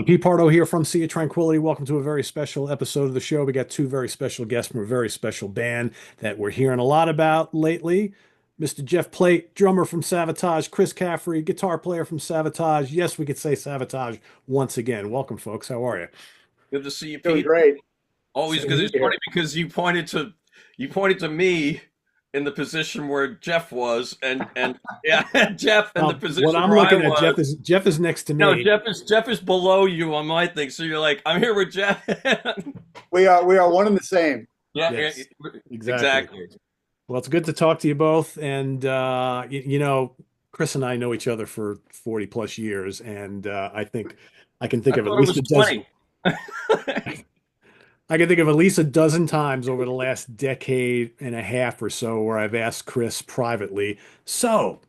Pete Pardo here from Sea of Tranquility. Welcome to a very special episode of the show. We got two very special guests from a very special band that we're hearing a lot about lately. Mr. Jeff Plate, drummer from Savatage, Chris Caffery, guitar player from Savatage. Yes, we could say Savatage once again. Welcome, folks. How are you? Good to see you, Doing Pete. great. Always Same good. It's here. funny because you pointed to me in the position where Jeff was, and yeah, Jeff in the What position I'm where I looking at, was. Jeff is next to No, me. Jeff is below you on my thing. So you're like, I'm here with Jeff. We are one and the same. Yeah, yeah, Yes, exactly. exactly. Well, it's good to talk to you both. And, Chris and I know each other for 40 plus years. And I think I can think I of at thought it least was a dozen. 20. I can think of at least a dozen times over the last decade and a half or so where I've asked Chris privately, so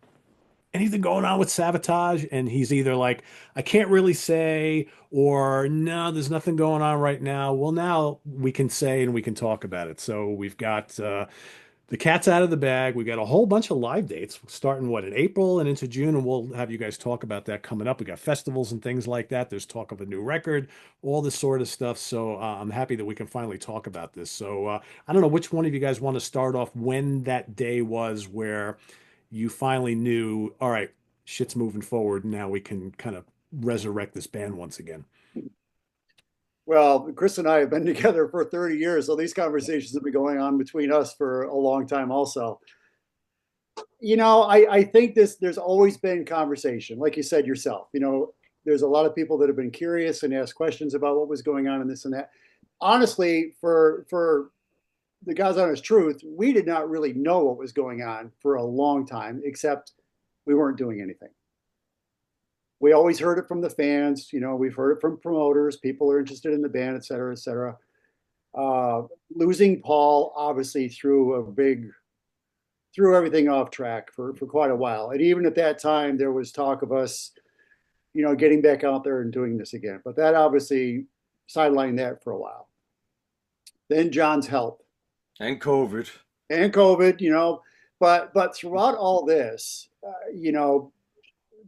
anything going on with Sabotage? And he's either like, I can't really say, or no, there's nothing going on right now. Well, now we can say and we can talk about it. So we've got the cat's out of the bag. We got a whole bunch of live dates starting what in April and into June, and we'll have you guys talk about that coming up. We got festivals and things like that. There's talk of a new record, all this sort of stuff. So I'm happy that we can finally talk about this. So I don't know which one of you guys want to start off when that day was where you finally knew, all right, shit's moving forward. Now we can kind of resurrect this band once again. Well, Chris and I have been together for 30 years, so these conversations have been going on between us for a long time also. I think there's always been conversation, like you said yourself. There's a lot of people that have been curious and asked questions about what was going on and this and that. Honestly, for the God's honest truth, we did not really know what was going on for a long time, except we weren't doing anything. We always heard it from the fans. We've heard it from promoters. People are interested in the band, et cetera, et cetera. Losing Paul obviously threw everything off track for quite a while. And even at that time, there was talk of us, getting back out there and doing this again. But that obviously sidelined that for a while. Then John's health And COVID. and COVID, but throughout all this,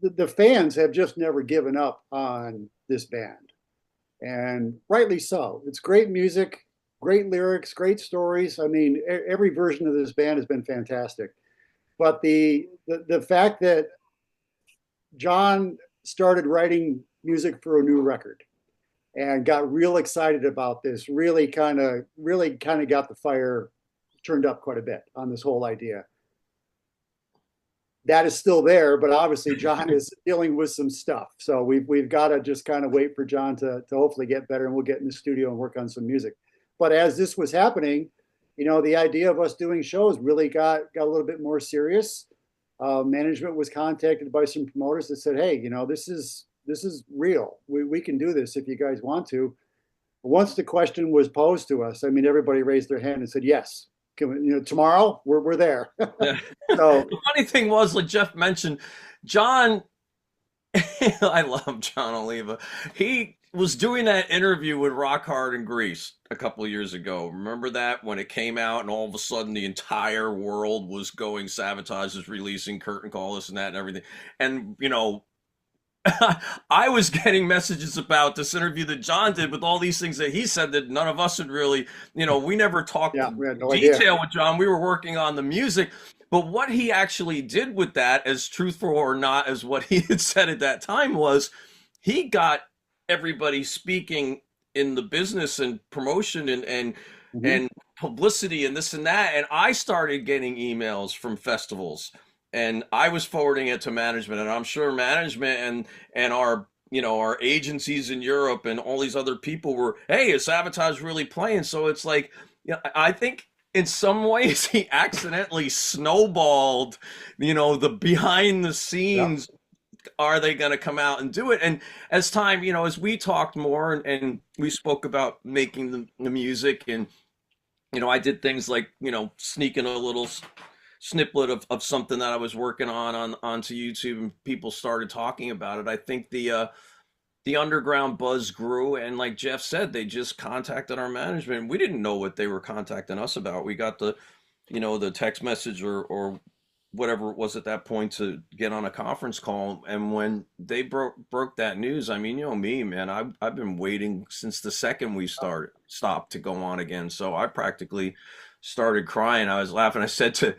the fans have just never given up on this band, and rightly so. It's great music, great lyrics, great stories. I mean, every version of this band has been fantastic. But the fact that John started writing music for a new record and got real excited about this really kind of got the fire turned up quite a bit on this whole idea. That is still there, but obviously John is dealing with some stuff. So we've got to just kind of wait for John to hopefully get better, and we'll get in the studio and work on some music. But as this was happening, the idea of us doing shows really got a little bit more serious. Management was contacted by some promoters that said, "Hey, this is real. We can do this if you guys want to." Once the question was posed to us, I mean, everybody raised their hand and said, "Yes." Tomorrow we're there. Yeah. So The funny thing was, like Jeff mentioned, John, I love John Oliva. He was doing that interview with Rock Hard in Greece a couple of years ago. Remember that when it came out and all of a sudden the entire world was going, Sabotage is releasing Curtain Call, this and that and everything. And, I was getting messages about this interview that John did with all these things that he said that none of us had really, we never talked yeah, we had no idea. detail with John. We were working on the music. But what he actually did with that, as truthful or not as what he had said at that time, was he got everybody speaking in the business and promotion Mhm. and publicity and this and that. And I started getting emails from festivals and I was forwarding it to management, and I'm sure management and our agencies in Europe and all these other people were, hey, is Sabotage really playing? So it's like, I think in some ways he accidentally snowballed, the behind the Yeah. scenes. Are they going to come out and do it? And as time, as we talked more and we spoke about making the music, and I did things like sneaking a little snippet of something that I was working on onto YouTube, and people started talking about it. I think the underground buzz grew, and like Jeff said, they just contacted our management. We didn't know what they were contacting us about. We got the text message or whatever it was at that point to get on a conference call. And when they broke that news, I mean, you know me, man, I've been waiting since the second we stopped to go on again. So I practically started crying. I was laughing. I said to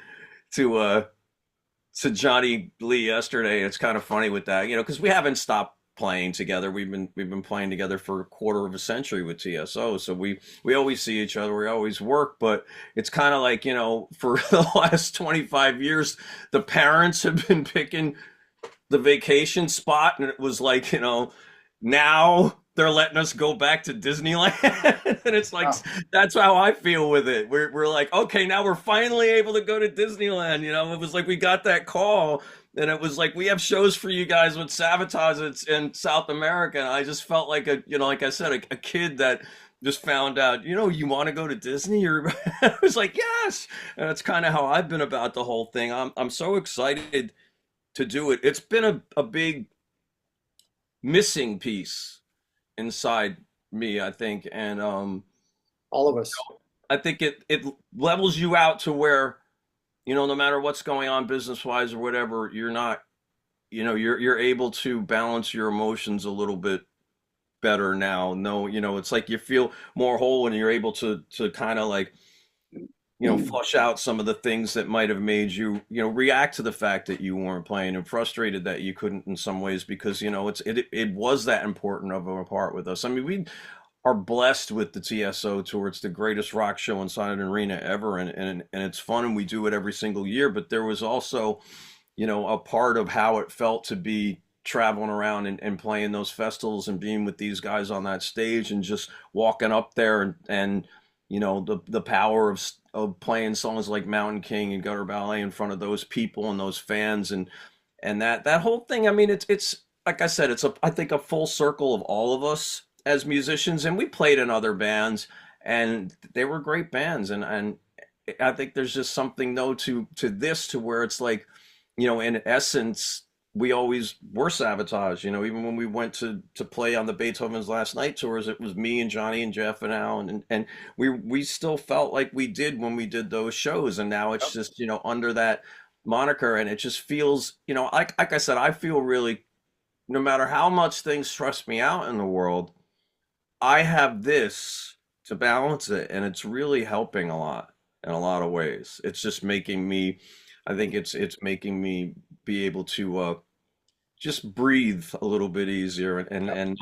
to Johnny Lee yesterday. It's kind of funny with that, because we haven't stopped playing together. We've been playing together for a quarter of a century with TSO. So we always see each other. We always work, but it's kind of like, for the last 25 years, the parents have been picking the vacation spot, and it was like, now they're letting us go back to Disneyland. And it's like, Wow. that's how I feel with it. We're like, okay, now we're finally able to go to Disneyland. It was like we got that call, and it was like, we have shows for you guys with Savatage in South America. And I just felt like like I said, a kid that just found out, you want to go to Disney, or I was like, yes. And that's kind of how I've been about the whole thing. I'm so excited to do it. It's been a big missing piece inside me, I think. And All of us. I think it levels you out to where, no matter what's going on business wise or whatever, you're not, you're able to balance your emotions a little bit better now. No, it's like you feel more whole, and you're able to kind of like, flush out some of the things that might have made you, react to the fact that you weren't playing, and frustrated that you couldn't in some ways, because, it was that important of a part with us. I mean, we are blessed with the TSO tour. It's the greatest rock show inside an arena ever. And it's fun, and we do it every single year. But there was also, a part of how it felt to be traveling around and playing those festivals, and being with these guys on that stage, and just walking up there, and the power of playing songs like Mountain King and Gutter Ballet in front of those people and those fans, and that whole thing. I mean, it's like I said, I think a full circle of all of us as musicians. And we played in other bands, and they were great bands, and I think there's just something though to this, to where it's like, in essence, we always were Sabotage. Even when we went to play on the Beethoven's Last Night tours, it was me and Johnny and Jeff and Al, and we still felt like we did when we did those shows. And now it's just, under that moniker, and it just feels, like I said, I feel really, no matter how much things stress me out in the world, I have this to balance it, and it's really helping a lot in a lot of ways. It's just making me, I think it's making me be able to just breathe a little bit easier, and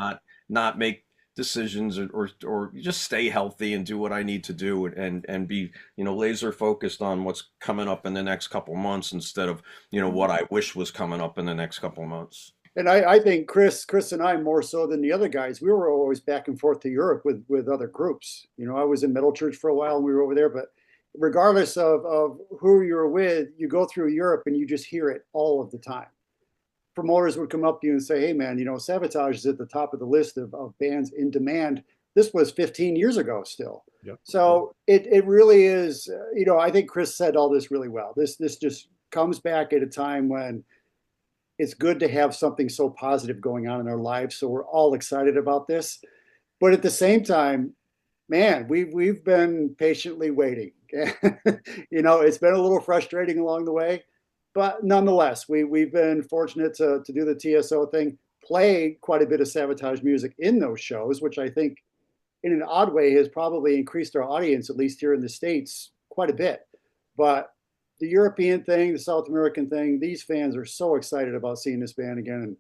not make decisions, or just stay healthy and do what I need to do, and be, laser focused on what's coming up in the next couple months, instead of, what I wish was coming up in the next couple months. And I think Chris and I, more so than the other guys, we were always back and forth to Europe with other groups. I was in Metal Church for a while, and we were over there. But regardless of who you're with, you go through Europe and you just hear it all of the time. Promoters would come up to you and say, "Hey, man, Savatage is at the top of the list of bands in demand." This was 15 years ago still. Yep. So it really is, I think Chris said all this really well. This just comes back at a time when it's good to have something so positive going on in our lives. So we're all excited about this. But at the same time, man, we've been patiently waiting. It's been a little frustrating along the way, but nonetheless, we've been fortunate to do the TSO thing, play quite a bit of Savatage music in those shows, which I think in an odd way has probably increased our audience, at least here in the States, quite a bit. But the European thing, the South American thing, these fans are so excited about seeing this band again.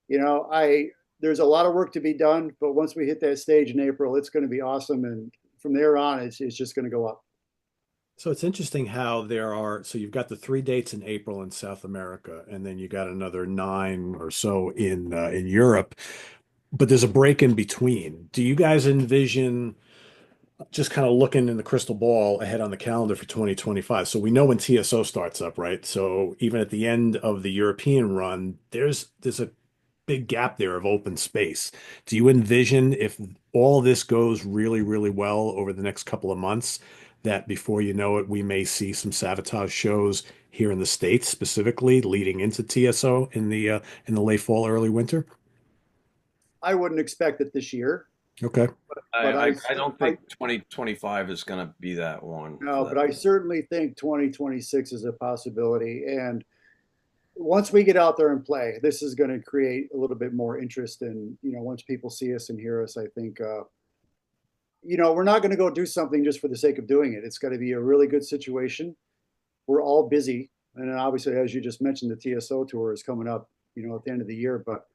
And, there's a lot of work to be done, but once we hit that stage in April, it's going to be awesome. And from there on, it's just going to go up. So it's interesting how so you've got the 3 dates in April in South America, and then you got another 9 or so in Europe, but there's a break in between. Do you guys envision, just kind of looking in the crystal ball ahead on the calendar for 2025? So we know when TSO starts up, right? So even at the end of the European run, there's a big gap there of open space. Do you envision, if all this goes really, really well over the next couple of months, that before you know it, we may see some Savatage shows here in the States, specifically leading into TSO in the late fall, early winter? I wouldn't expect it this year. Okay. But I don't I think 2025 is going to be that one for no, that. but I certainly think 2026 is a possibility. And once we get out there and play, this is going to create a little bit more interest. And once people see us and hear us, I think we're not going to go do something just for the sake of doing it. It's got to be a really good situation. We're all busy, and then obviously, as you just mentioned, the TSO tour is coming up, at the end of the year. But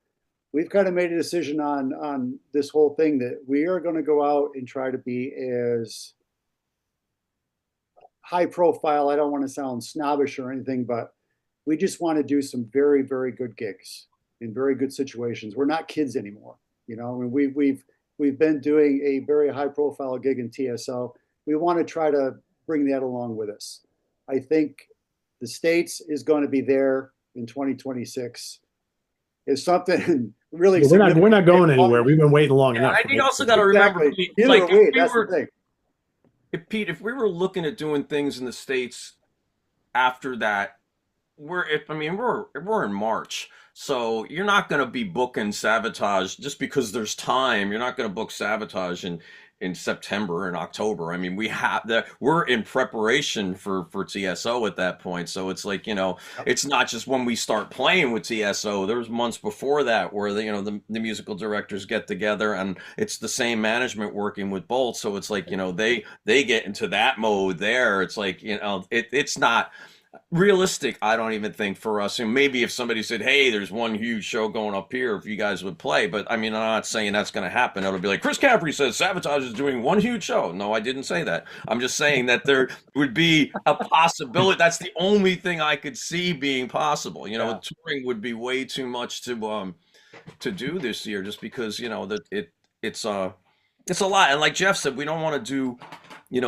we've kind of made a decision on this whole thing that we are going to go out and try to be as high profile. I don't want to sound snobbish or anything, but we just want to do some very, very good gigs in very good situations. We're not kids anymore. I mean, we've been doing a very high profile gig in TSO. We want to try to bring that along with us. I think the States is going to be there in 2026. If something really Yeah, we're significant not going anywhere. We've been waiting long Yeah, enough, and you right? also got to remember, exactly, Pete, neither like are we. That's the thing. If we were looking at doing things in the States after that, we're in March, so you're not going to be booking Savatage just because there's time. You're not going to book Savatage in September and October. I mean, we're in preparation for TSO at that point. So it's like, it's not just when we start playing with TSO. There's months before that where the musical directors get together, and it's the same management working with both. So it's like, they get into that mode there. It's like, it's not realistic. I don't even think for us. And maybe if somebody said, "Hey, there's one huge show going up here, if you guys would play," but I mean, I'm not saying that's going to happen. It'll be like Chris Caffery says Savatage is doing one huge show. No, I didn't say that. I'm just saying that there would be a possibility. That's the only thing I could see being possible. Yeah. Touring would be way too much to do this year, just because that it's a lot. And like Jeff said, we don't want to do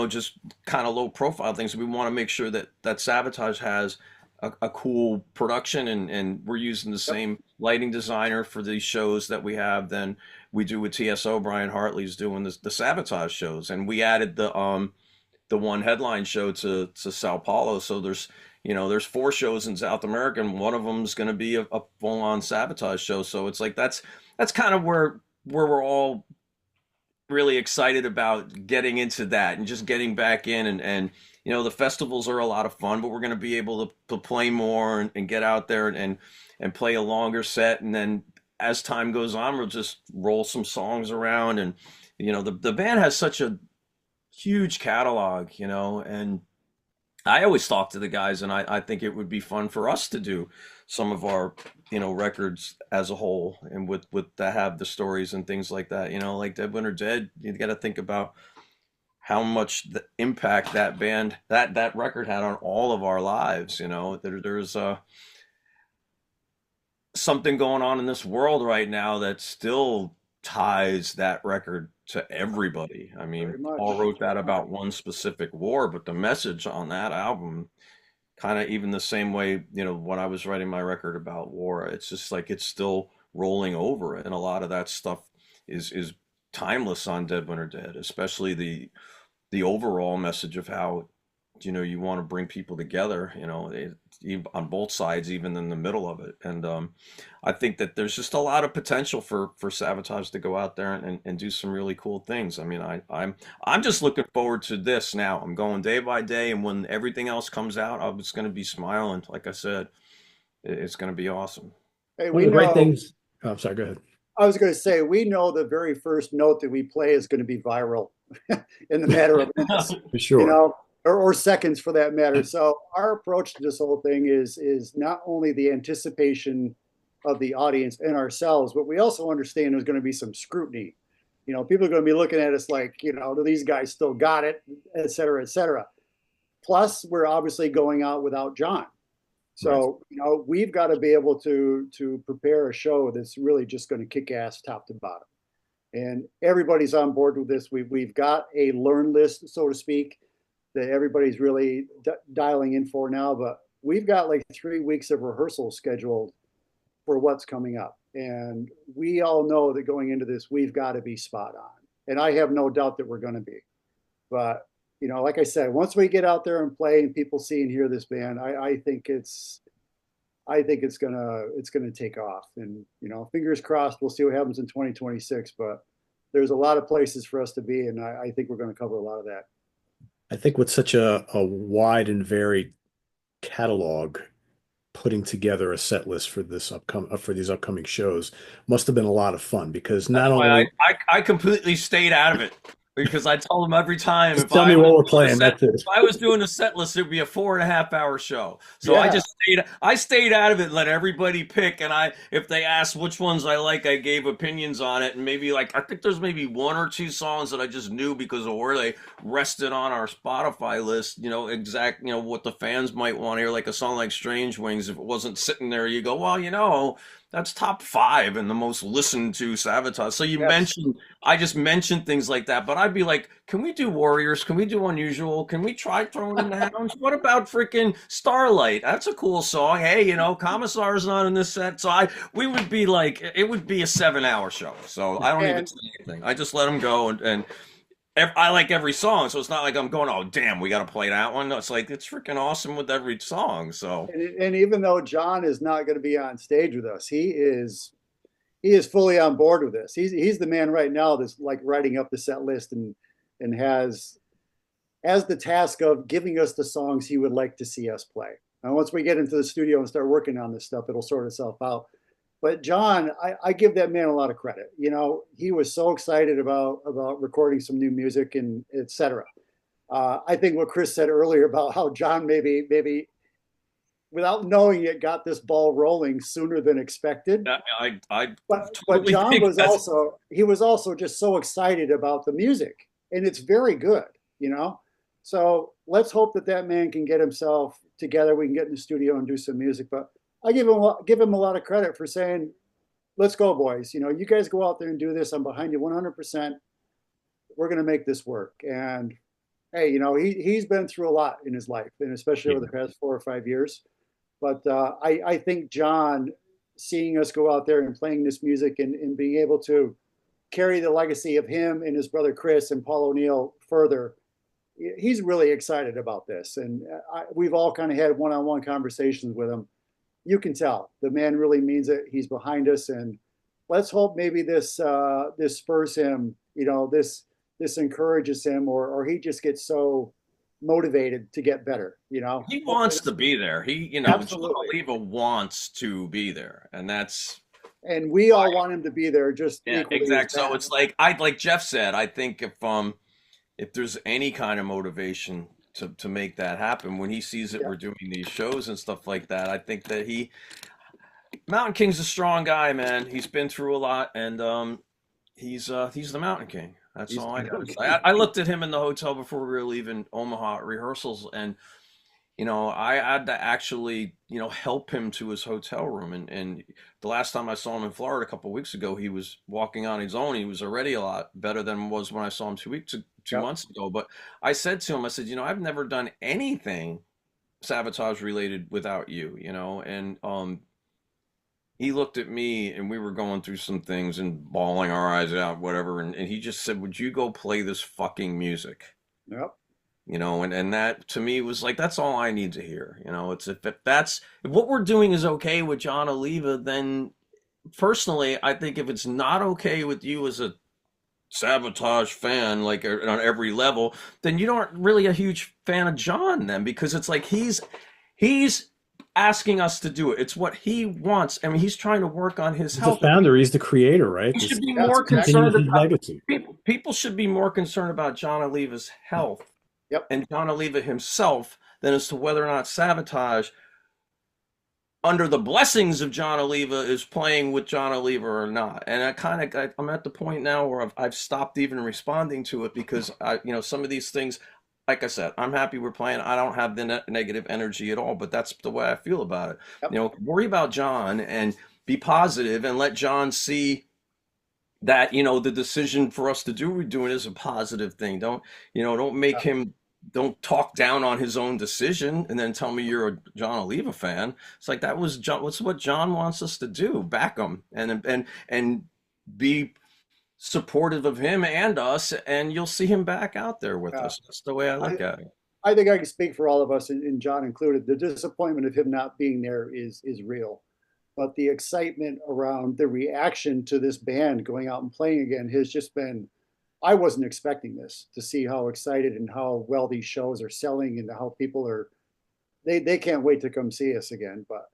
just kind of low profile things. We want to make sure that Savatage has a cool production, and we're using the Yep. same lighting designer for these shows that we have than we do with TSO. Brian Hartley's doing the Savatage shows, and we added the one headline show to Sao Paulo. So there's 4 shows in South America, and one of them is going to be a full on Savatage show. So it's like that's kind of where we're all really excited about getting into that and just getting back in, and the festivals are a lot of fun, but we're going to be able to play more, and get out there, and play a longer set, and then as time goes on we'll just roll some songs around. And the band has such a huge catalog, and I always talk to the guys, and I think it would be fun for us to do some of our, records as a whole, and with that have the stories and things like that. Like Dead Winter Dead, you got to think about how much the impact that band that record had on all of our lives. There's something going on in this world right now that still ties that record to everybody. I mean, Very much. Paul wrote that about one specific war, but the message on that album, kind of even the same way, when I was writing my record about war, it's just like it's still rolling over, and a lot of that stuff is timeless on Dead Winter Dead, especially the overall message of how you want to bring people together, on both sides, even in the middle of it. And I think that there's just a lot of potential for Savatage to go out there and do some really cool things. I mean, I'm just looking forward to this now. I'm going day by day, and when everything else comes out, I'm just going to be smiling. Like I said, it's going to be awesome. Hey, One of we the great know. things. Oh, I'm sorry. Go ahead. I was going to say, we know the very first note that we play is going to be viral in the matter of minutes, For sure. or seconds for that matter. So our approach to this whole thing is not only the anticipation of the audience and ourselves, but we also understand there's going to be some scrutiny. People are going to be looking at us like, do these guys still got it, et cetera, et cetera. Plus, we're obviously going out without John. Right. So, we've got to be able to prepare a show that's really just going to kick ass top to bottom. And everybody's on board with this. We've got a learn list, so to speak, that everybody's really dialing in for now. But we've got like 3 weeks of rehearsal scheduled for what's coming up. And we all know that going into this, we've got to be spot on. And I have no doubt that we're going to be. But like I said, once we get out there and play and people see and hear this band, I think it's gonna take off. And fingers crossed, we'll see what happens in 2026. But there's a lot of places for us to be, and I think we're going to cover a lot of that. I think with such a wide and varied catalog, putting together a set list for for these upcoming shows must have been a lot of fun because That's not why only I completely stayed out of it because I told them every time just tell me what we're playing, that's if it. I was doing a set list, it would be a 4.5 hour show. So Yeah, I stayed out of it, let everybody pick, and if they asked which ones I like, I gave opinions on it, and maybe like I think there's maybe one or two songs that I just knew because of where they rested on our Spotify list. What the fans might want to hear, like a song like Strange Wings. If it wasn't sitting there, you go, well, that's top five and the most listened to Savatage. So yes. I just mentioned things like that, but I'd be like, can we do Warriors? Can we do Unusual? Can we try throwing in the Hounds? What about freaking Starlight? That's a cool song. Hey, Commissar's not in this set. So we would be like, it would be a 7 hour show. So I don't even And say anything. I just let them go and I like every song, so it's not like I'm going, oh damn, we got to play that one. No, it's like it's freaking awesome with every song. So and even though John is not going to be on stage with us, he is fully on board with this. He's the man right now that's like writing up the set list and has the task of giving us the songs he would like to see us play. And once we get into the studio and start working on this stuff, it'll sort itself out. But John, I give that man a lot of credit. He was so excited about recording some new music and etc. I think what Chris said earlier about how John maybe without knowing it got this ball rolling sooner than expected. I But totally John think was also just so excited about the music, and it's very good, you know. So let's hope that man can get himself together. We can get in the studio and do some music. But I give him a lot of credit for saying, "Let's go, boys. You guys go out there and do this. I'm behind you 100%. We're going to make this work." And hey, he's been through a lot in his life, and especially Yeah. over the past 4 or 5 years. But I think John, seeing us go out there and playing this music and being able to carry the legacy of him and his brother Chris and Paul O'Neill further, he's really excited about this. And we've all kind of had one-on-one conversations with him. You can tell the man really means it. He's behind us, and let's hope maybe this spurs him. This encourages him, or he just gets so motivated to get better. he Hopefully, wants to be there. John absolutely. Oliva wants to be there, and that's And we all want him to be there just yeah, equally as exactly. So bad. it's like Jeff said, I think if there's any kind of motivation to make that happen, when he sees that Yeah, we're doing these shows and stuff like that, I think that Mountain King's a strong guy, man. He's been through a lot, and he's the Mountain King. That's he's all I gotta say. I looked at him in the hotel before we were leaving Omaha at rehearsals, and I had to actually, help him to his hotel room. And the last time I saw him in Florida a couple of weeks ago, he was walking on his own. He was already a lot better than was when I saw him two yeah, months ago. But I said to him, I said, I've never done anything Sabotage related without you, and he looked at me and we were going through some things and bawling our eyes out, whatever. And he just said, would you go play this fucking music? yeah. And that to me was like, that's all I need to hear. It's if what we're doing is okay with John Oliva, then personally, I think if it's not okay with you as a Sabotage fan, like on every level, then you aren't really a huge fan of John then, because it's like he's asking us to do it. It's what he wants. I mean, he's trying to work on his He's the health. founder, he's the creator, right? He should This be That's more exactly. continues concerned his about legacy. people should be more concerned about John Oliva's health Yep. and John Oliva himself than as to whether or not Savatage, under the blessings of John Oliva, is playing with John Oliva or not. And I'm at the point now where I've stopped even responding to it, because some of these things, like I said, I'm happy we're playing. I don't have the negative energy at all, but that's the way I feel about it. Yep. Worry about John and be positive and let John see that the decision for us to do what we're doing is a positive thing. Don't make him, don't talk down on his own decision and then tell me you're a John Oliva fan. It's like, that was John. What's what John wants us to do? Back him and be supportive of him and us, and you'll see him back out there with Uh, us. That's the way I I, look at it. I think I can speak for all of us, and John included. The disappointment of him not being there is real. but the excitement around the reaction to this band going out and playing again has just been, I wasn't expecting this, to see how excited and how well these shows are selling and how people are, they can't wait to come see us again. But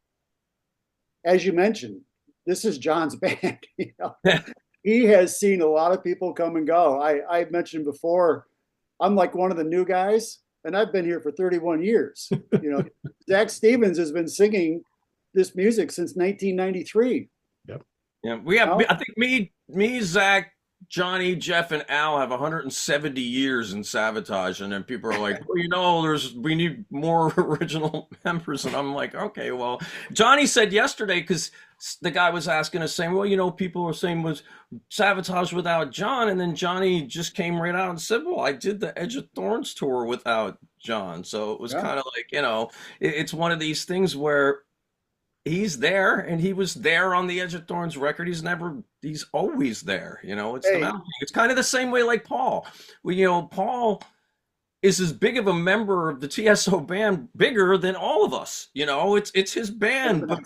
as you mentioned, this is John's band. You know, he has seen a lot of people come and go. I mentioned before, I'm like one of the new guys, and I've been here for 31 years. You know, Zach Stevens has been singing this music since 1993. Yep. Yeah, we have. Now, I think Zach, Johnny, Jeff, and Al have 170 years in Savatage, and then people are like, "Well, we need more original members," and I'm like, "Okay, well." Johnny said yesterday because the guy was asking us, saying, "Well, people were saying was Savatage without John," and then Johnny just came right out and said, "Well, I did the Edge of Thorns tour without John," so it was yeah. kind of like, it's one of these things where he's there and he was there on the Edge of Thorns record. He's always there. It's the Hey, mountain. It's kind of the same way like Paul. Well, Paul is as big of a member of the TSO band, bigger than all of us. It's his band, but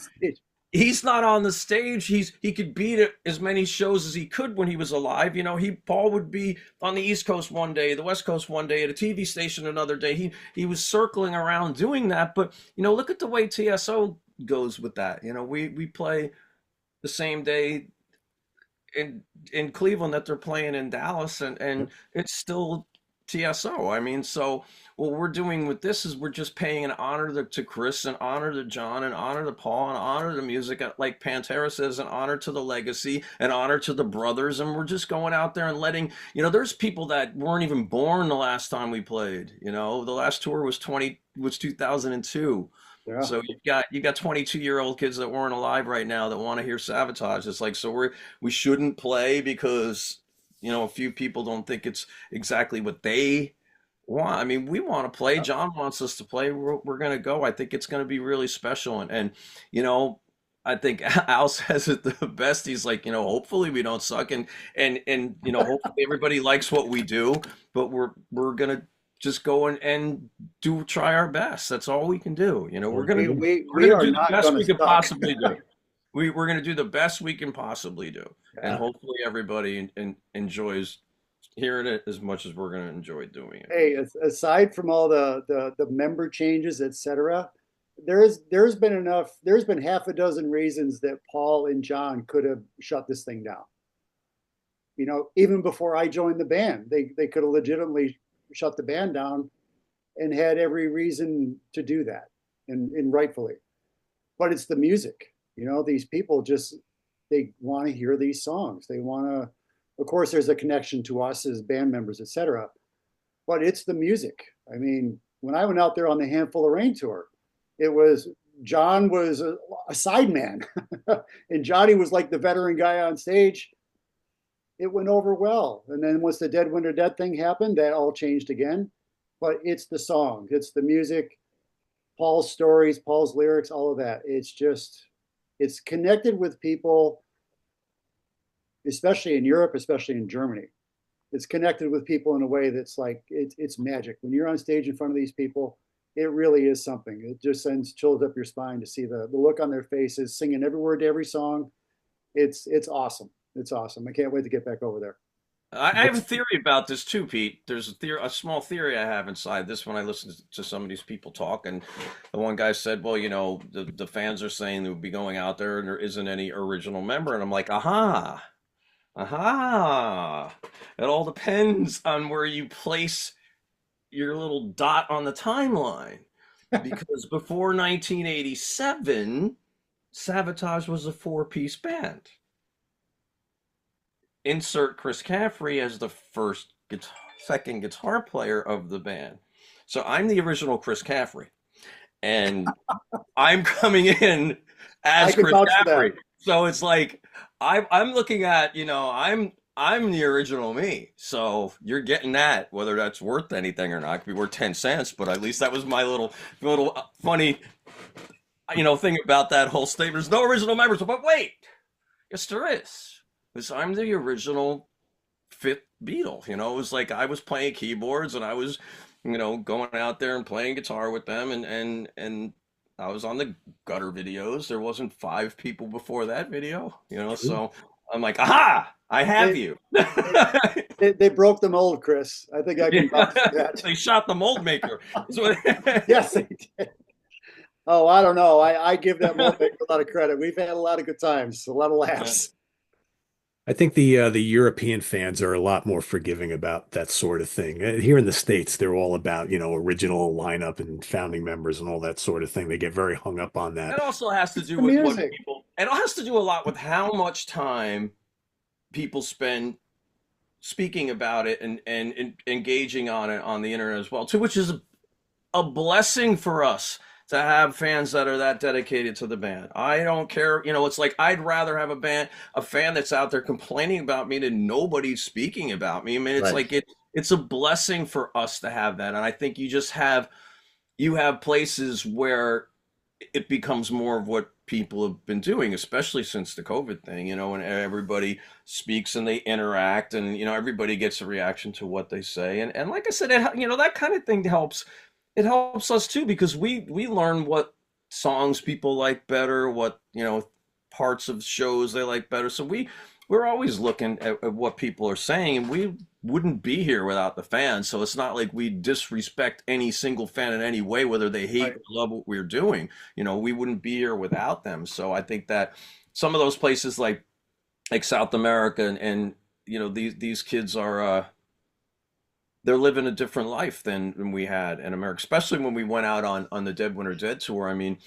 he's not on the stage. He could be at as many shows as he could when he was alive. Paul would be on the East Coast one day, the West Coast one day, at a TV station another day. He was circling around doing that. But look at the way TSO goes with that. We play the same day in Cleveland that they're playing in Dallas, and it's still TSO. I mean, so what we're doing with this is we're just paying an honor to Chris, an honor to John, an honor to Paul, an honor to music, like Pantera says, an honor to the legacy, an honor to the brothers, and we're just going out there and letting, there's people that weren't even born the last time we played. The last tour was 2002. yeah. So you got 22-year-old kids that weren't alive right now that want to hear Savatage. It's like, so we shouldn't play because a few people don't think it's exactly what they want. I mean, we want to play. John wants us to play. We're going to go. I think it's going to be really special. And I think Al says it the best. He's like, hopefully we don't suck, and hopefully everybody likes what we do. But we're going to just go and try our best. That's all we can do. We're gonna we do are the not best going we to can suck. possibly do. We're gonna do the best we can possibly do, and Yeah. hopefully everybody enjoys hearing it as much as we're gonna enjoy doing it. Hey, aside from all the member changes, etc., there's been half a dozen reasons that Paul and John could have shut this thing down. Even before I joined the band, they could have legitimately shut the band down and had every reason to do that, and rightfully. But it's the music. These people just, they want to hear these songs. They want to, of course, there's a connection to us as band members, etc. But it's the music. I mean, when I went out there on the Handful of Rain tour, it was John was a sideman, and Johnny was like the veteran guy on stage. It went over well. And then once the Dead Winter Dead thing happened, that all changed again. But it's the song, it's the music, Paul's stories, Paul's lyrics, all of that. It's connected with people, especially in Europe, especially in Germany. It's connected with people in a way that's like, it's magic. When you're on stage in front of these people, it really is something. It just sends chills up your spine to see the look on their faces, singing every word to every song. It's awesome. It's awesome. I can't wait to get back over there. I have a theory about this too, Pete. There's a small theory I have inside this when I listen to some of these people talk. And the one guy said, well, the fans are saying they would be going out there and there isn't any original member. And I'm like, aha, aha. It all depends on where you place your little dot on the timeline. Because before 1987, Savatage was a four-piece band. Insert Chris Caffery as the second guitar player of the band. So I'm the original Chris Caffery, and I'm coming in as Chris Caffery. So it's like I'm looking at, I'm the original me. So you're getting that, whether that's worth anything or not. It could be worth 10 cents, but at least that was my little funny, thing about that whole statement. There's no original members, but wait, yes there is. Because I'm the original fifth Beatle. It was like I was playing keyboards and I was, going out there and playing guitar with them, and I was on the Gutter videos. There wasn't five people before that video, True. so I'm like, aha, I have They, you. they broke the mold, Chris. I think I Yeah, can vouch for that. they shot the mold maker. That's what- Yes, they did. Oh, I don't know. I give that mold maker a lot of credit. We've had a lot of good times, a lot of Yeah. laughs. I think the European fans are a lot more forgiving about that sort of thing. Here in the States, they're all about, original lineup and founding members and all that sort of thing. They get very hung up on that. It also has to It's do the with what music. people, it has to do a lot with how much time people spend speaking about it and engaging on it on the internet as well, too, which is a blessing for us to have fans that are that dedicated to the band. I don't care, it's like I'd rather have a fan that's out there complaining about me than nobody speaking about me. I mean, it's Right. like it's a blessing for us to have that. And I think you have places where it becomes more of what people have been doing, especially since the COVID thing, and everybody speaks and they interact and, everybody gets a reaction to what they say. And like I said, that kind of thing helps. It helps us too, because we learn what songs people like better, what, parts of shows they like better. So we're always looking at what people are saying, and we wouldn't be here without the fans. So it's not like we disrespect any single fan in any way, whether they hate Right. or love what we're doing. We wouldn't be here without them. So I think that some of those places like South America and these kids are they're living a different life than we had in America, especially when we went out on the Dead Winter Dead tour. I mean,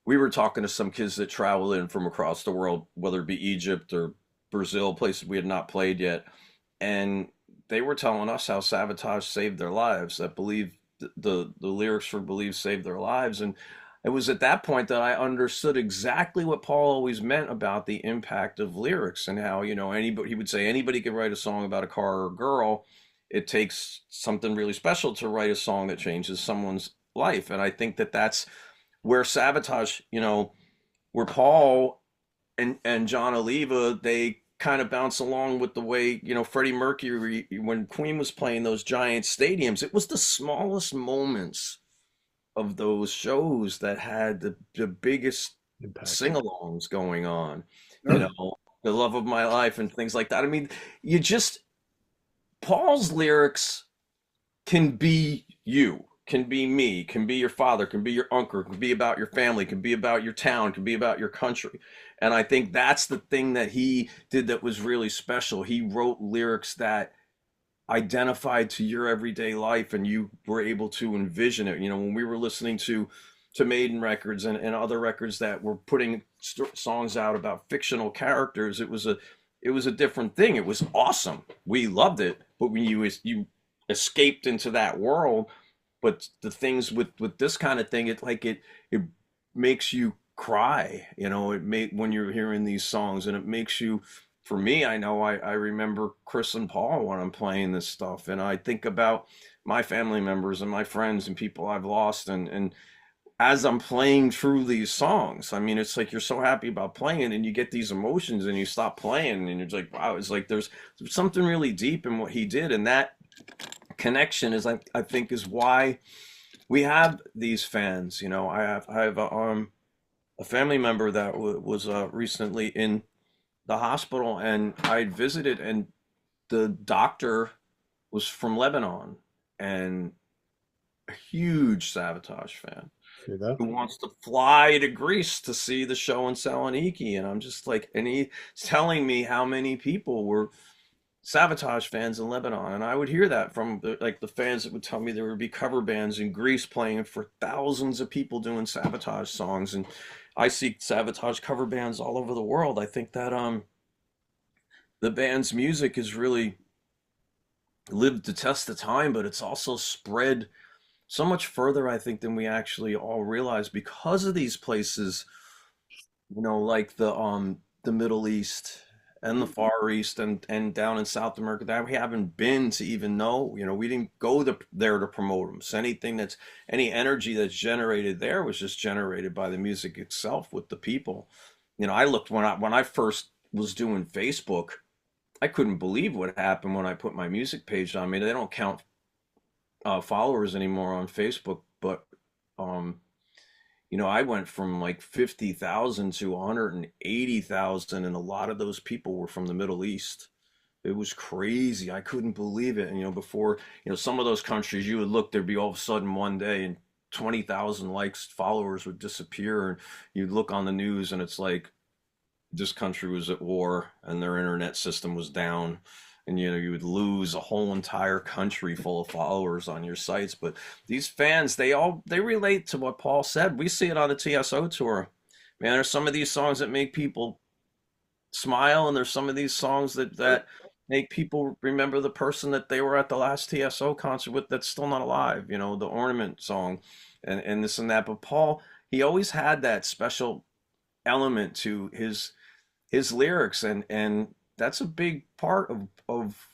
we were talking to some kids that travel in from across the world, whether it be Egypt or Brazil, places we had not played yet, and they were telling us how Savatage saved their lives. That believe the lyrics for Believe saved their lives, and it was at that point that I understood exactly what Paul always meant about the impact of lyrics and how anybody he would say anybody can write a song about a car or a girl. It takes something really special to write a song that changes someone's life, and I think that that's where Savatage, where Paul and John Oliva, they kind of bounce along with the way, Freddie Mercury, when Queen was playing those giant stadiums, it was the smallest moments of those shows that had the biggest Impact. sing-alongs going on, Sure. the love of my life and things like that. I mean, you just, Paul's lyrics can be you, can be me, can be your father, can be your uncle, can be about your family, can be about your town, can be about your country. And I think that's the thing that he did that was really special. He wrote lyrics that identified to your everyday life and you were able to envision it. When we were listening to Maiden records and other records that were putting songs out about fictional characters, it was a different thing. It was awesome. We loved it. But when you escaped into that world, but the things with this kind of thing, it makes you cry. It make when you're hearing these songs, and it makes you. For me, I know I remember Chris and Paul when I'm playing this stuff, and I think about my family members and my friends and people I've lost, and as I'm playing through these songs, I mean, it's like you're so happy about playing, and you get these emotions, and you stop playing, and you're like, wow, it's like there's something really deep in what he did, and that connection is, I think, is why we have these fans. I have a family member that was recently in the hospital, and I visited, and the doctor was from Lebanon and a huge Savatage fan See that? who wants to fly to Greece to see the show in Saloniki. And I'm just like, and he's telling me how many people were Savatage fans in Lebanon, and I would hear that from the fans that would tell me there would be cover bands in Greece playing for thousands of people doing Savatage songs, and I see Savatage cover bands all over the world. I think that the band's music has really lived the test of time, but it's also spread so much further, I think, than we actually all realize because of these places, like the Middle East and the Far East and down in South America that we haven't been to even know. We didn't go there to promote them. So any energy that's generated there was just generated by the music itself with the people. I looked when I first was doing Facebook, I couldn't believe what happened when I put my music page on. I mean, they don't count followers anymore on Facebook, but um, I went from like 50,000 to 180,000, and a lot of those people were from the Middle East. It was crazy. I couldn't believe it. And before, some of those countries you would look, there'd be all of a sudden one day and 20,000 likes, followers would disappear, and you'd look on the news and it's like this country was at war and their internet system was down, and you would lose a whole entire country full of followers on your sites. But these fans, they relate to what Paul said. We see it on the TSO tour. Man, there's some of these songs that make people smile, and there's some of these songs that make people remember the person that they were at the last TSO concert with that's still not alive, the Ornament song, and this and that. But Paul, he always had that special element to his lyrics, and that's a big part of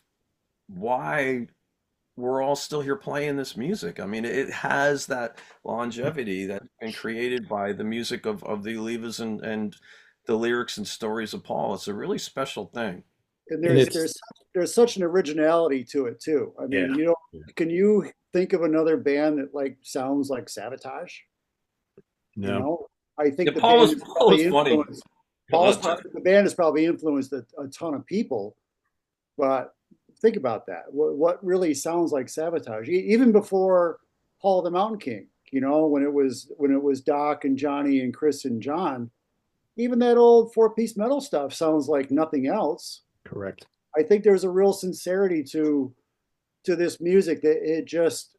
why we're all still here playing this music. I mean, it has that longevity that's been created by the music of the Olivas, and the lyrics and stories of Paul. It's a really special thing. And And there's such an originality to it too. I yeah. mean, can you think of another band that like sounds like Savatage? You No. know, I think Yeah, the Paul band was is Paul was probably funny. influenced. The band has probably influenced a ton of people, but think about that. What really sounds like Savatage? Even before Paul the Mountain King, when it was Doc and Johnny and Chris and John, even that old four-piece metal stuff sounds like nothing else. Correct. I think there's a real sincerity to this music that it just,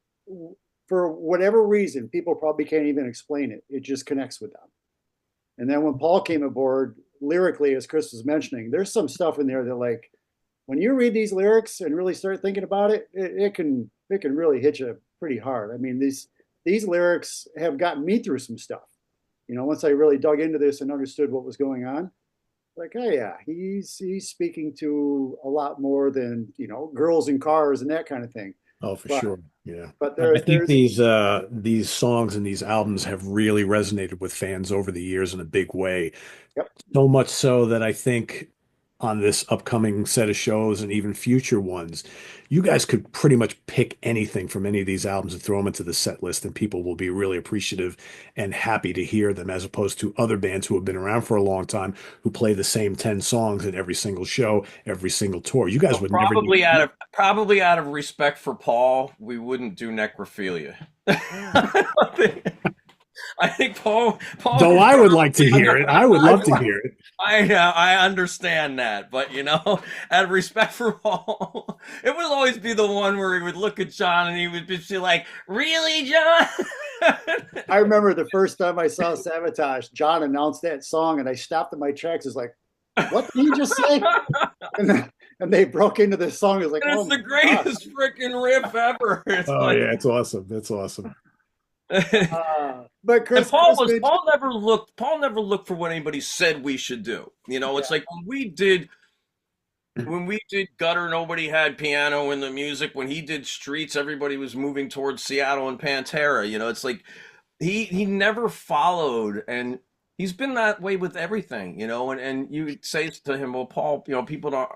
for whatever reason, people probably can't even explain it. It just connects with them. And then when Paul came aboard, lyrically, as Chris was mentioning, there's some stuff in there that, like, when you read these lyrics and really start thinking about it, it can really hit you pretty hard. I mean, these lyrics have gotten me through some stuff. Once I really dug into this and understood what was going on, like, oh yeah, he's speaking to a lot more than girls in cars and that kind of thing. Oh, for But sure. Yeah. but I think there's these songs and these albums have really resonated with fans over the years in a big way. yep. So much so that I think on this upcoming set of shows and even future ones, you guys could pretty much pick anything from any of these albums and throw them into the set list, and people will be really appreciative and happy to hear them, as opposed to other bands who have been around for a long time who play the same 10 songs at every single show, every single tour. You guys Well, would never need probably out of respect for Paul, we wouldn't do necrophilia. I think Though I would like to hear it. I would love to hear it. I understand that, but out of respect for Paul, it would always be the one where he would look at John and he would be like, "Really, John?" I remember the first time I saw Savatage, John announced that song, and I stopped in my tracks. It's like, what did he just say? And they broke into this song. It was like, And oh it's the my greatest freaking riff ever. It's Oh like, yeah, it's awesome. That's awesome. But Chris, and Paul Chris Paul never looked for what anybody said we should do. It's like when we did Gutter, nobody had piano in the music. When he did Streets, everybody was moving towards Seattle and Pantera. It's like he never followed, and he's been that way with everything. And you would say to him, well, Paul, people don't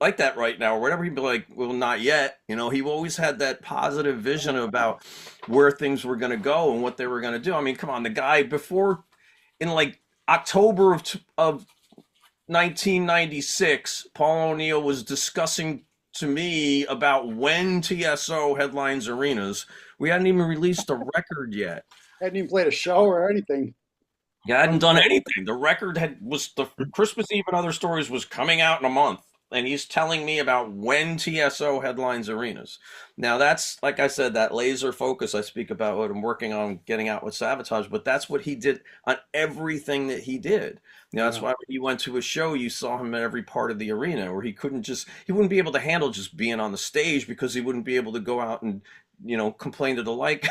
like that right now or whatever. He'd be like, well, not yet. He always had that positive vision about where things were going to go and what they were going to do. I mean, come on, the guy before, in like October of 1996, Paul O'Neill was discussing to me about when TSO headlines arenas. We hadn't even released a record yet. hadn't even played a show or anything. Yeah, I hadn't done anything. The record was the Christmas Eve and Other Stories was coming out in a month, and he's telling me about when TSO headlines arenas. Now that's, like I said, that laser focus I speak about, what I'm working on getting out with Savatage, but that's what he did on everything that he did. That's why when you went to a show, you saw him at every part of the arena, where he wouldn't be able to handle just being on the stage, because he wouldn't be able to go out and, complain to the light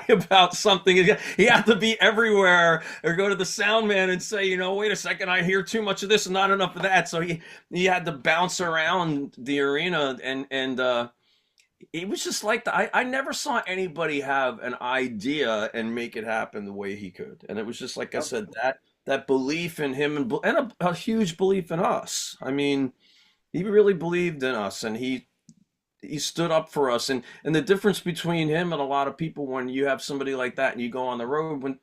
about something. He had to be everywhere, or go to the sound man and say, wait a second, I hear too much of this and not enough of that. So he had to bounce around the arena, and it was just like I never saw anybody have an idea and make it happen the way he could. And it was just like I said, that belief in him, and a huge belief in us. I mean, he really believed in us, and he stood up for us. And the difference between him and a lot of people, when you have somebody like that and you go on the road,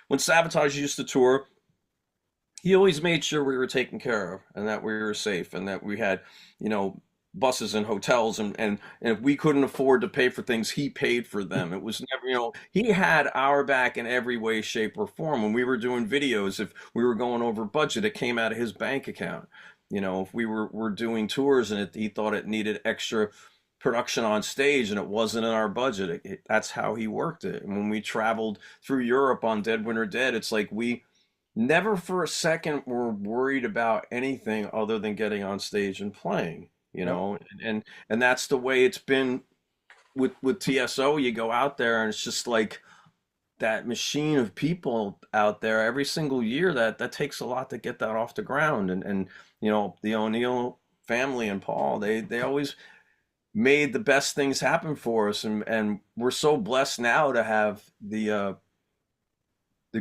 when Savatage used to tour, he always made sure we were taken care of and that we were safe and that we had, you know, buses and hotels and if we couldn't afford to pay for things, he paid for them. It was never, you know, he had our back in every way, shape, or form. When we were doing videos, if we were going over budget, it came out of his bank account. You know, if were doing tours and he thought it needed extra production on stage and it wasn't in our budget, that's how he worked it. And when we traveled through Europe on Dead Winter Dead, it's like we never for a second were worried about anything other than getting on stage and playing, you Yep. know, and that's the way it's been with TSO. You go out there and it's just like that machine of people out there every single year that takes a lot to get that off the ground. And you know, the O'Neill family and Paul, they always made the best things happen for us, and we're so blessed now to have the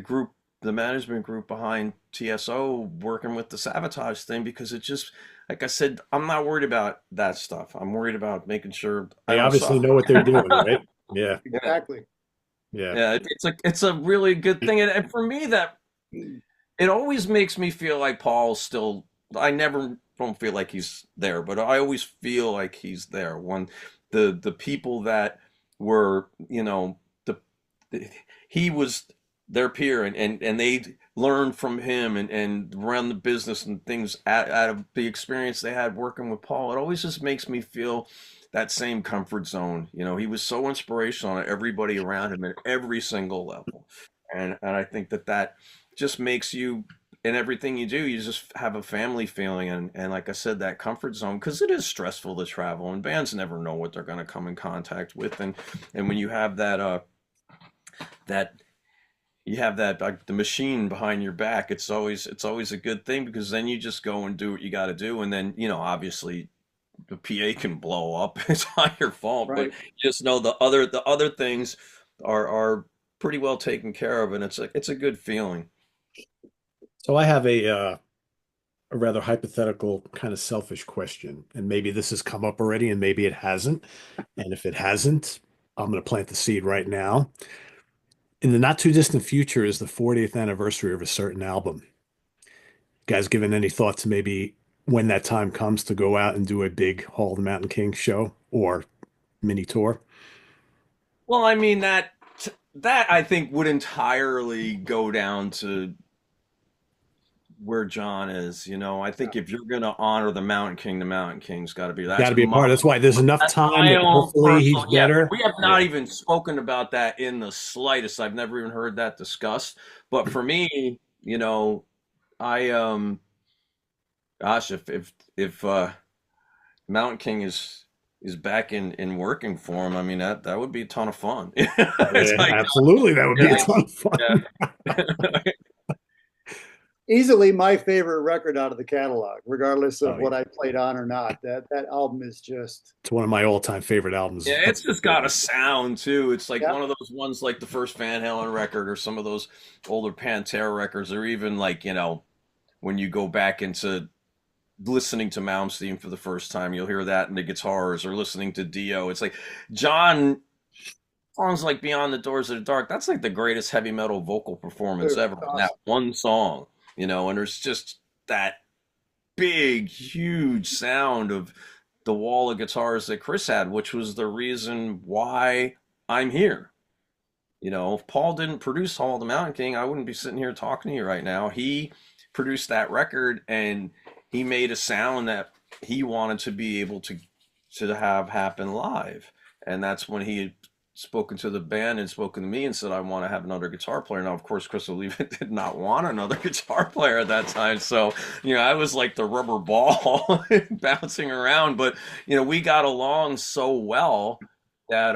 group, the management group behind TSO working with the Savatage thing, because it just, like I said, I'm not worried about that stuff. I'm worried about making sure I They don't obviously suffer. know what they're doing, right? Yeah, Yeah, Exactly. yeah. yeah, it's a really good thing, and for me that it always makes me feel like Paul's still. I never don't feel like he's there, but I always feel like he's there. When the people that were, you know, he was their peer, and they learned from him and run the business and things out of the experience they had working with Paul. It always just makes me feel that same comfort zone. You know, he was so inspirational on everybody around him at every single level, and I think that just makes you, in everything you do, you just have a family feeling, and like I said, that comfort zone, because it is stressful to travel and bands never know what they're going to come in contact with, and when you have that you have that, like, the machine behind your back, it's always a good thing, because then you just go and do what you got to do, and then, you know, obviously the PA can blow up. It's not your fault, but Right. just know the other things are pretty well taken care of, and it's a good feeling. So I have a rather hypothetical, kind of selfish question, and maybe this has come up already, and maybe it hasn't. And if it hasn't, I'm going to plant the seed right now. In the not too distant future is the 40th anniversary of a certain album. Guys, given any thought to maybe when that time comes to go out and do a big Hall of the Mountain King show or mini tour? Well, I mean that I think would entirely go down to where John is. You know, I Yeah. think if you're gonna honor the Mountain King's got to be, Got to be a part. That's why there's enough that's time my that own hopefully he's personal. Yeah, better. we have not Yeah. even spoken about that in the slightest. I've never even heard that discussed. But for me, you know, I gosh, if Mountain King is back in working form, I mean that would be a ton of fun. It's Yeah, like, absolutely. That would be a yeah, ton of fun. yeah. Easily my favorite record out of the catalog, regardless of Oh, yeah. what I played on or not. That album is just, It's one of my all-time favorite albums. Yeah, it's just got a sound too. It's like yeah. one of those ones, like the first Van Halen record, or some of those older Pantera records, or even, like, you know, when you go back into listening to Malmsteen for the first time, you'll hear that in the guitars, or listening to Dio. It's like John songs like Beyond the Doors of the Dark. That's like the greatest heavy metal vocal performance Dude, ever in that awesome. one song, you know. And there's just that big, huge sound of the wall of guitars that Chris had, which was the reason why I'm here. You know, if Paul didn't produce Hall of the Mountain King, I wouldn't be sitting here talking to you right now. He produced that record, and he made a sound that he wanted to be able to have happen live. And that's when he had spoken to the band and spoken to me and said, I want to have another guitar player. Now, of course, Chris Oliva did not want another guitar player at that time. So, you know, I was like the rubber ball bouncing around. But, you know, we got along so well that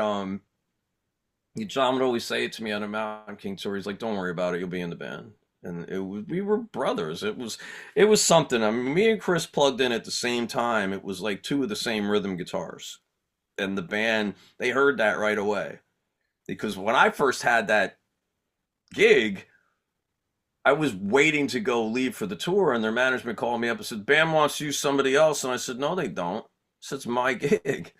John would always say it to me on a Mountain King tour. He's like, "Don't worry about it. You'll be in the band." And we were brothers. It was something. I mean, me and Chris plugged in at the same time. It was like two of the same rhythm guitars, and the band, they heard that right away. Because when I first had that gig, I was waiting to go leave for the tour, and their management called me up and said, "Band wants to use somebody else." And I said, "No, they don't." I said, "It's my gig."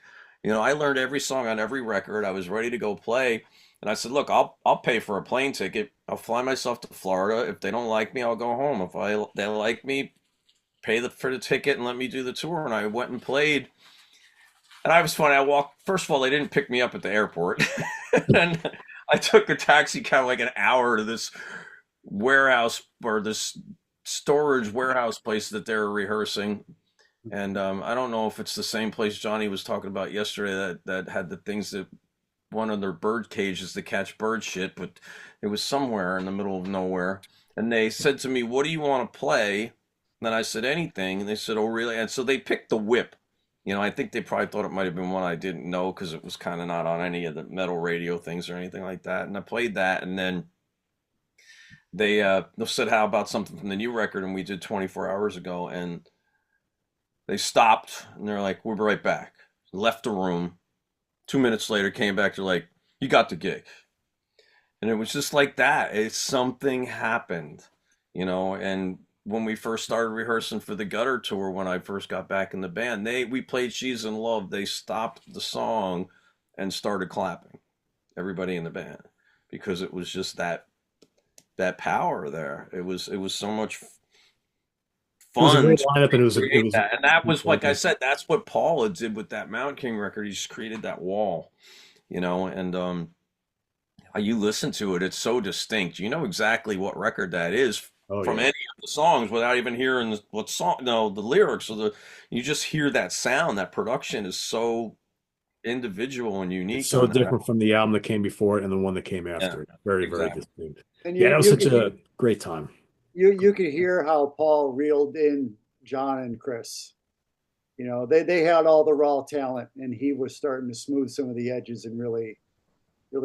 You know, I learned every song on every record. I was ready to go play. And I said, look, I'll pay for a plane ticket. I'll fly myself to Florida. If they don't like me, I'll go home. If they like me, pay for the ticket and let me do the tour. And I went and played. And I was funny. I walked. First of all, they didn't pick me up at the airport, and I took a taxi cab like an hour to this warehouse or this storage warehouse place that they were rehearsing. And I don't know if it's the same place Johnny was talking about yesterday that had the things that one of their bird cages to catch bird shit, but it was somewhere in the middle of nowhere. And they said to me, "What do you want to play?" And I said, "Anything." And they said, "Oh, really?" And so they picked the Whip. I think they probably thought it might have been one I didn't know because it was kind of not on any of the metal radio things or anything like that. And I played that, and then they said, "How about something from the new record?" And we did 24 hours ago, and they stopped and they're like, "We'll be right back." Left the room. 2 minutes later, came back. They're like, "You got the gig." And it was just like that. Something happened, and when we first started rehearsing for the Gutter tour, when I first got back in the band, we played She's in Love. They stopped the song and started clapping, everybody in the band, because it was just that power there. It was so much It was a fun great to lineup, and it create was that. And that was, like I said, that's what Paula did with that Mountain King record. He just created that wall, and you listen to it, it's so distinct. You know exactly what record that is oh from yeah. any of the songs without even hearing what song, no, the lyrics, you just hear that sound. That production is so individual and It's unique so on that. different from the album that came before it and the one that came Yeah, after it. Very, very exactly. distinct. And Yeah, you that was you such could a great time. you could hear how Paul reeled in John and Chris. They had all the raw talent, and he was starting to smooth some of the edges and really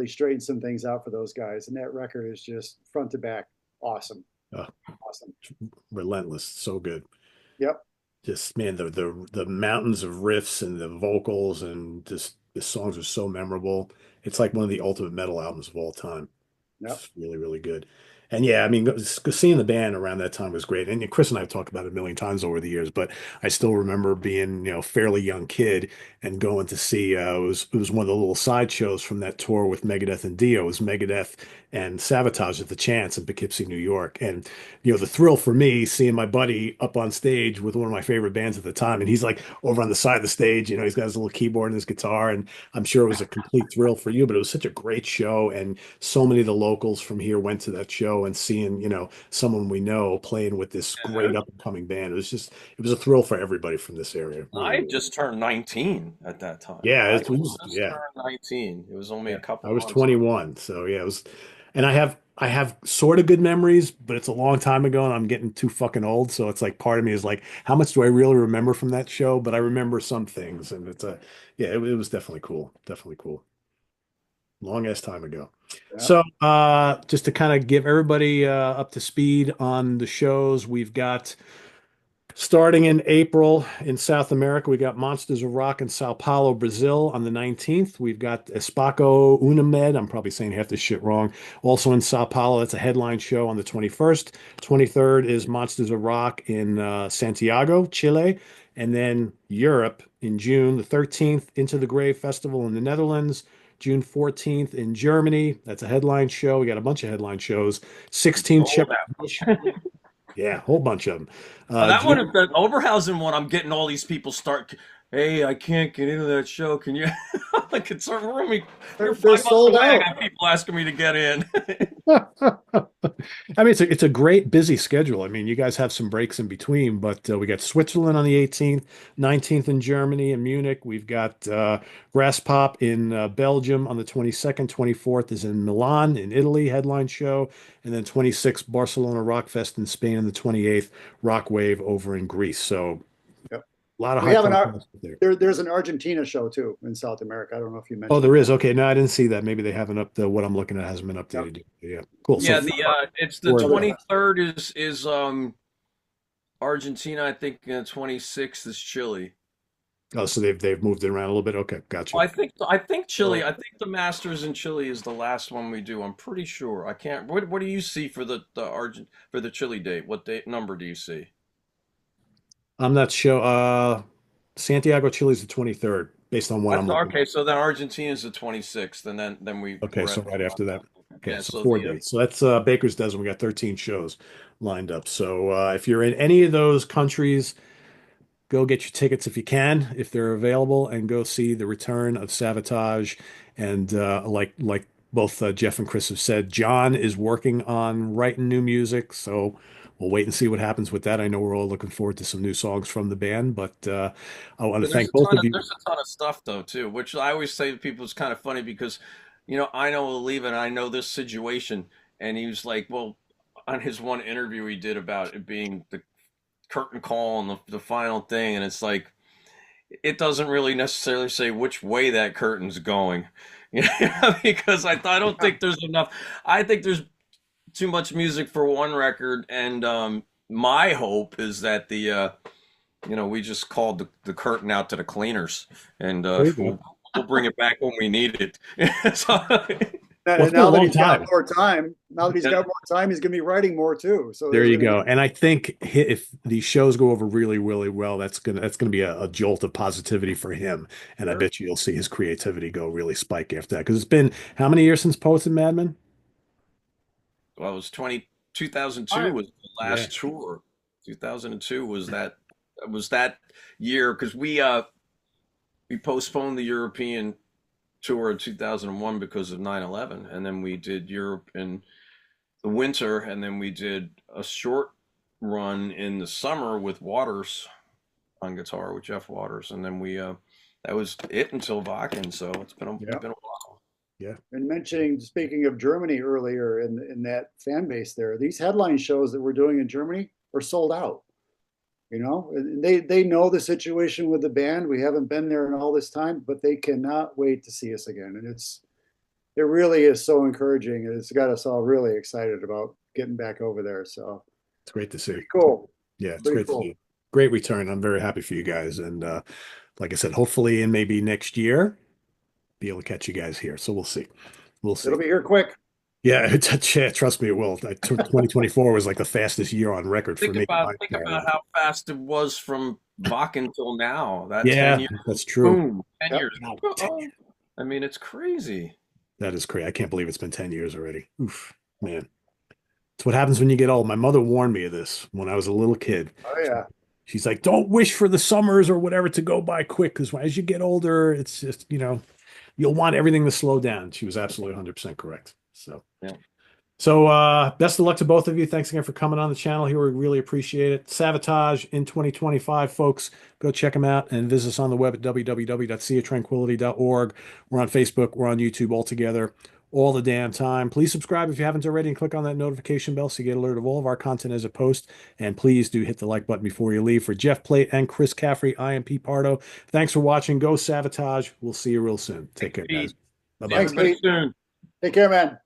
straighten some things out for those guys. And that record is just front to back awesome, Uh, awesome. Relentless, so good. Yep, Just man, the mountains of riffs and the vocals and just the songs are so memorable. It's like one of the ultimate metal albums of all time. yep. It's really, really good. And yeah, I mean, seeing the band around that time was great. And Chris and I have talked about it a million times over the years, but I still remember being, fairly young kid and going to see, it was one of the little side shows from that tour with Megadeth and Dio. It was Megadeth and Savatage at the Chance in Poughkeepsie, New York. And, the thrill for me seeing my buddy up on stage with one of my favorite bands at the time. And he's like over on the side of the stage, he's got his little keyboard and his guitar. And I'm sure it was a complete thrill for you, but it was such a great show. And so many of the locals from here went to that show and seeing, someone we know playing with this great Yeah. up and coming band. It was a thrill for everybody from this area. Really, I had really. just turned 19 at that time. Yeah, I just yeah, turned 19. It was only yeah. a couple I was months. 21, so yeah, it was, and I have sort of good memories, but it's a long time ago, and I'm getting too fucking old. So it's like part of me is like, how much do I really remember from that show? But I remember some things, and yeah, it was definitely cool, definitely cool. Long ass time ago. Yep. So, just to kind of give everybody up to speed on the shows, we've got starting in April in South America, we got Monsters of Rock in Sao Paulo, Brazil on the 19th. We've got Espaco Unamed. I'm probably saying half this shit wrong. Also in Sao Paulo, that's a headline show on the 21st. 23rd is Monsters of Rock in Santiago, Chile. And then Europe in June the 13th, Into the Grave Festival in the Netherlands. June 14th in Germany. That's a headline show. We got a bunch of headline shows. 16th Oh, Shepherd's that Bush. Yeah, a whole bunch of them. that one, June, the Oberhausen one, I'm getting all these people start. Hey, I can't get into that show. Can you? Like, it's a room. You're They're 5 months sold away. I out. got people asking me to get in. I mean, it's a great busy schedule. I mean, you guys have some breaks in between, but we got Switzerland on the 18th, 19th in Germany and Munich. We've got Grass Pop in Belgium on the 22nd, 24th is in Milan in Italy, headline show, and then 26th Barcelona Rock Fest in Spain, and the 28th Rock Wave over in Greece. So Yep. a lot of We high have profile stuff there. there's an Argentina show too in South America. I don't know if you Oh, mentioned there that. is. Okay, no, I didn't see that. Maybe they haven't what I'm looking at hasn't been Yep. updated yet. Yeah, cool. So Yeah, it's the four events. 23rd is Argentina. I think 26th is Chile. Oh, so they've moved it around a little bit. Okay, gotcha. Well, I think Chile. So I think the Masters in Chile is the last one we do. I'm pretty sure. I can't. What do you see for the Chile date? What date number do you see? I'm not sure. Santiago, Chile is the 23rd. based on what I'm looking Okay, so then Argentina's the 26th, and then Okay, we're so at right after that. Okay, yeah. so So 4 days. So that's Baker's Dozen. We got 13 shows lined up. So if you're in any of those countries, go get your tickets if you can, if they're available, and go see the return of Savatage. And like both Jeff and Chris have said, John is working on writing new music. So we'll wait and see what happens with that. I know we're all looking forward to some new songs from the band, but I want to thank both of you. there's a ton of stuff though too, which I always say to people is kind of funny because, I know he'll leave and I know this situation, and he was like, well, on his one interview he did about it being the curtain call and the final thing, and it's like it doesn't really necessarily say which way that curtain's going, because I don't think there's enough. I think there's too much music for one record, and my hope is that we just called the curtain out to the cleaners, and There you go. we'll bring it back when we need it. So, Well, And it's been a now that long he's got time. more time, now that he's got more time, he's going to be writing more too. So There there's you going to be go. And I think if these shows go over really, really well, that's gonna be a jolt of positivity for him. And I sure. bet you'll see his creativity go really spike after that. Because it's been how many years since Poets and Madmen? Well, it was 2002 time. was the Yeah. last tour. 2002 was that year because we postponed the European tour in 2001 because of 9/11, and then we did Europe in the winter, and then we did a short run in the summer with Waters on guitar with Jeff Waters, and then we that was it until Vakken. So it's Yeah. been a while. Yeah. And mentioning, speaking of Germany earlier in that fan base there, these headline shows that we're doing in Germany are sold out. And they know the situation with the band. We haven't been there in all this time, but they cannot wait to see us again. And it really is so encouraging. It's got us all really excited about getting back over there. So It's great to see. pretty cool. Yeah, it's Pretty great to cool. see. Great return. I'm very happy for you guys. And like I said, hopefully in maybe next year, be able to catch you guys here. So we'll see. We'll see. It'll be here quick. Yeah, yeah, trust me, it will. 2024 was like the fastest year on record for me. Think about how fast it was from Vakken till now. That Yeah, 10 years, that's true. boom, 10 Yep. years. I mean, it's crazy. That is crazy. I can't believe it's been 10 years already. Oof, man. It's what happens when you get old. My mother warned me of this when I was a little kid. Oh yeah. She's like, don't wish for the summers or whatever to go by quick because as you get older, it's just, you'll want everything to slow down. She was absolutely 100% correct. So. Yeah. So best of luck to both of you. Thanks again for coming on the channel here. We really appreciate it. Savatage in 2025, folks. Go check them out and visit us on the web at www.seatranquility.org. We're on Facebook. We're on YouTube all together all the damn time. Please subscribe if you haven't already and click on that notification bell so you get alert of all of our content as it posts. And please do hit the like button before you leave. For Jeff Plate and Chris Caffery, I am Pete Pardo. Thanks for watching. Go Savatage. We'll see you real soon. Take care, guys. Pete. Bye-bye. Thanks, Everybody Pete. soon. Take care, man.